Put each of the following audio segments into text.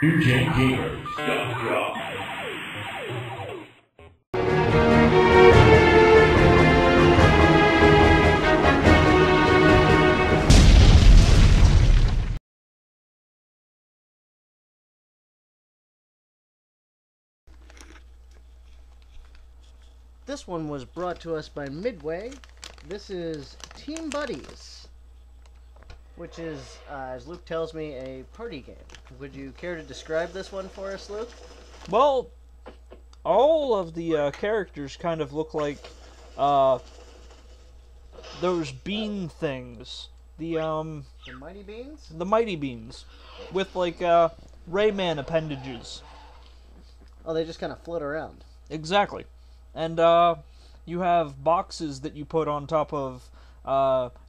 2JGamers.com. This one was brought to us by Midway. This is Team Buddies, which is, as Luke tells me, a party game. Would you care to describe this one for us, Luke? Well, all of the characters kind of look like those bean things. The Mighty Beans? The Mighty Beans. With, like, Rayman appendages. Oh, they just kind of float around. Exactly. And you have boxes that you put on top of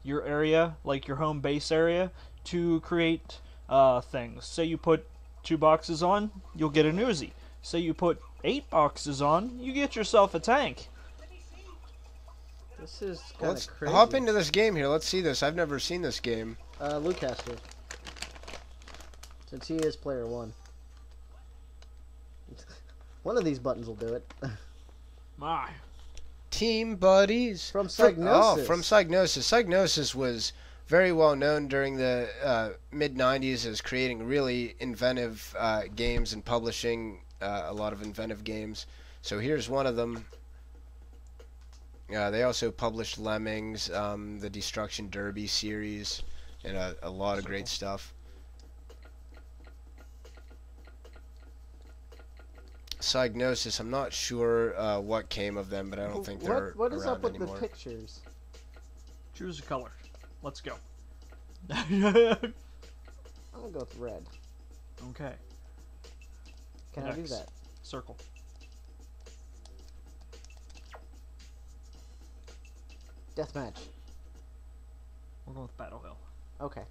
your area, like your home base area, to create things. Say you put 2 boxes on, you'll get an Uzi. Say you put 8 boxes on, you get yourself a tank. This is kind of crazy. Hop into this game here. Let's see this. I've never seen this game. Luke has to. Since he is player 1. One of these buttons will do it. My. Team Buddies. From Psygnosis. From Psygnosis. Psygnosis was very well known during the mid-90s as creating really inventive games and publishing a lot of inventive games. So here's one of them. They also published Lemmings, the Destruction Derby series, and a lot of great stuff. Psygnosis, I'm not sure what came of them, but I don't think they're What is around up with anymore. the pictures? Choose a color. Let's go. I'm gonna go with red. Okay. Can I do Next. that? Circle. Deathmatch. We'll go with Battle Hill. Okay.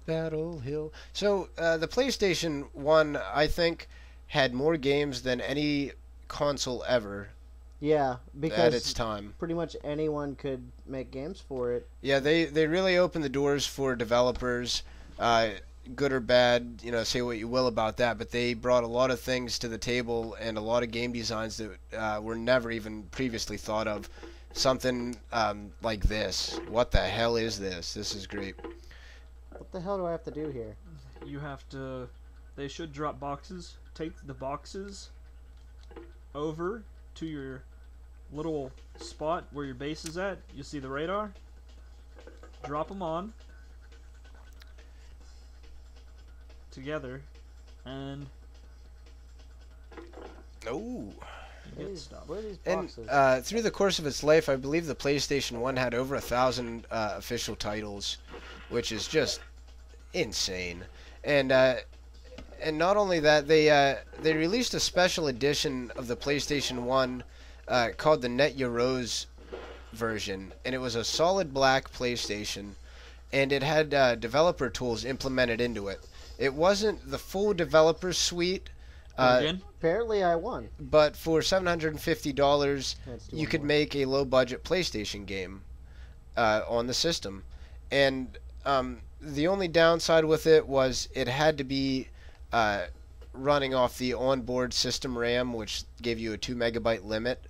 Battle Hill. So the PlayStation 1, I think, had more games than any console ever Yeah, because at its time. pretty much anyone could make games for it. Yeah, they really opened the doors for developers, good or bad, you know, say what you will about that, but they brought a lot of things to the table and a lot of game designs that were never even previously thought of. Something like this. What the hell is this? This is great. What the hell do I have to do here? You have to... They should drop boxes. Take the boxes over to your little spot where your base is at. You see the radar? Drop them on together, and Oh. you get stuff. Where are these And boxes? through the course of its life, I believe the PlayStation 1 had over 1,000 official titles, which is just insane. And not only that, they released a special edition of the PlayStation 1 called the Net Your Rose version, and it was a solid black PlayStation, and it had developer tools implemented into it. It wasn't the full developer suite. Again? Apparently I won. But for $750, Let's do you one could more. make a low-budget PlayStation game on the system. And the only downside with it was it had to be running off the onboard system RAM, which gave you a 2 megabyte limit.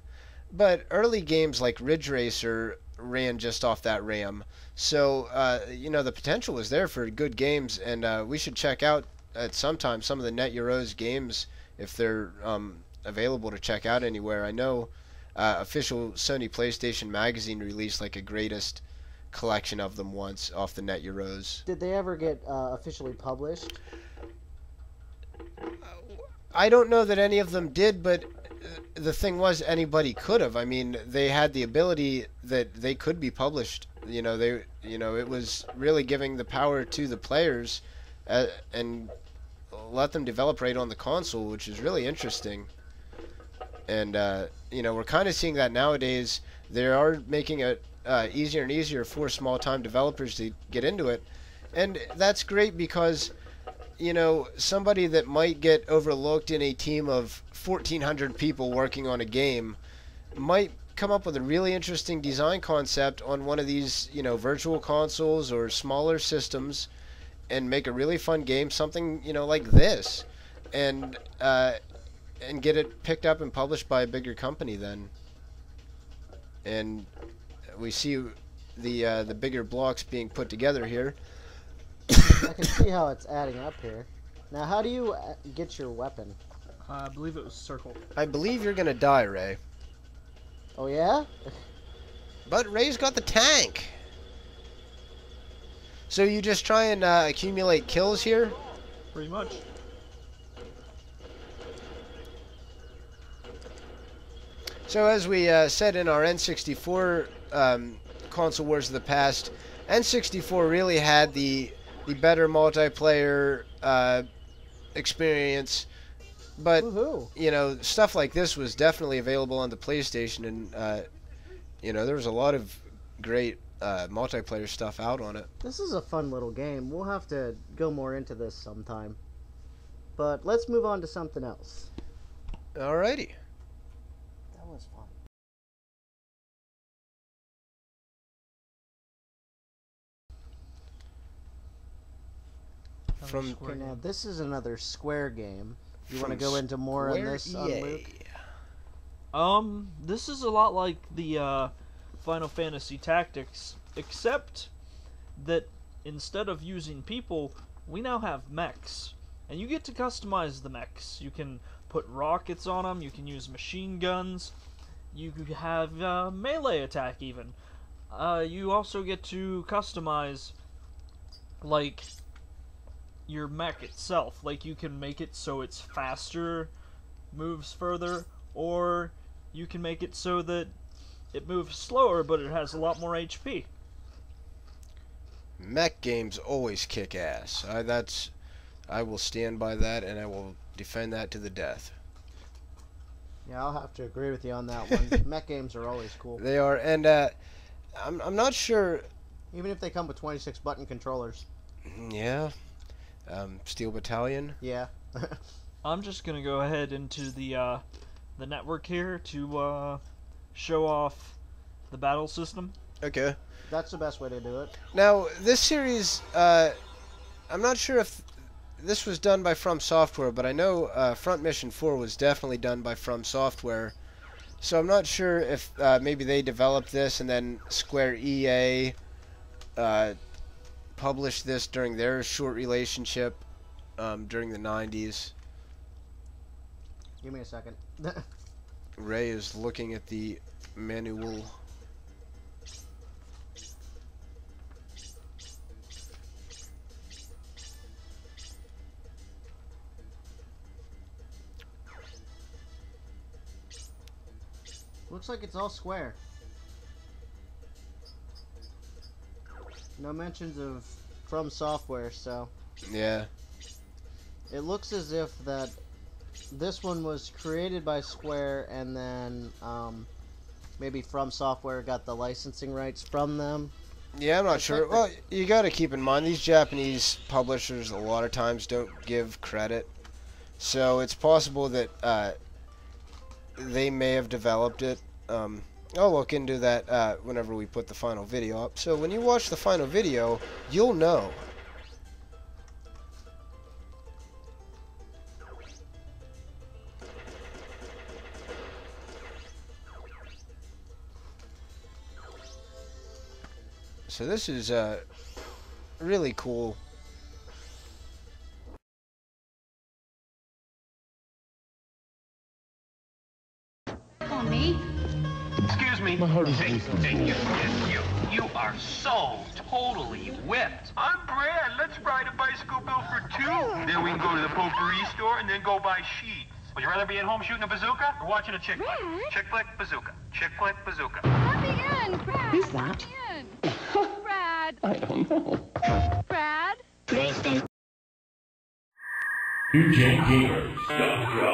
But early games like Ridge Racer ran just off that RAM. So, you know, the potential was there for good games, and we should check out at some time some of the Net Your Rose games if they're available to check out anywhere. I know official Sony PlayStation Magazine released like a greatest collection of them once off the Net Your Rose. Did they ever get officially published? I don't know that any of them did, but the thing was anybody could have. I mean, they had the ability that they could be published. You know, it was really giving the power to the players and let them develop right on the console, which is really interesting. And you know, we're kind of seeing that nowadays. They are making it easier and easier for small-time developers to get into it, and that's great because, you know, somebody that might get overlooked in a team of 1,400 people working on a game might come up with a really interesting design concept on one of these, you know, virtual consoles or smaller systems and make a really fun game, something, you know, like this. and get it picked up and published by a bigger company then. And we see the bigger blocks being put together here. I can see how it's adding up here. Now, how do you get your weapon? I believe it was circle. I believe you're gonna die, Ray. Oh, yeah? But Ray's got the tank. So you just try and accumulate kills here? Pretty much. So as we said in our N64 console wars of the past, N64 really had the better multiplayer experience, but you know, stuff like this was definitely available on the PlayStation, and you know, there was a lot of great multiplayer stuff out on it. This is a fun little game. We'll have to go more into this sometime. But let's move on to something else. Alrighty. That was fun. Okay, now this is another Square game. You want to go into more on this, Luke? This is a lot like the Final Fantasy Tactics, except that instead of using people, we now have mechs. And you get to customize the mechs. You can put rockets on them, you can use machine guns, you could have melee attack even. You also get to customize, like, your mech itself. Like, you can make it so it's faster, moves further, or you can make it so that it moves slower, but it has a lot more HP. Mech games always kick ass. I will stand by that, and I will defend that to the death. Yeah, I'll have to agree with you on that one. Mech games are always cool. They are, and I'm not sure. Even if they come with 26 button controllers. Yeah. Steel Battalion. Yeah. I'm just gonna go ahead into the network here to show off the battle system. Okay. That's the best way to do it. Now, this series, I'm not sure if this was done by From Software, but I know Front Mission 4 was definitely done by From Software. So I'm not sure if maybe they developed this and then Square EA published this during their short relationship during the 90s. Give me a second. Ray is looking at the manual. Looks like it's all Square. No mentions of From Software, so Yeah. it looks as if that this one was created by Square, and then maybe From Software got the licensing rights from them. Yeah, I'm not sure. Well, you got to keep in mind these Japanese publishers a lot of times don't give credit, so it's possible that they may have developed it. I'll look into that whenever we put the final video up. So when you watch the final video, you'll know. So this is really cool. On me. Excuse me. My heart is Hey, beating. you are so totally whipped. I'm Brad. Let's ride a bicycle bill for two. Then we can go to the potpourri store and then go buy sheets. Would you rather be at home shooting a bazooka or watching a chick flick? Brad? Chick flick, bazooka. Chick flick, bazooka. Let me in, Brad. Who's that? Let me in. Brad. I don't know. Brad. UJGamers.com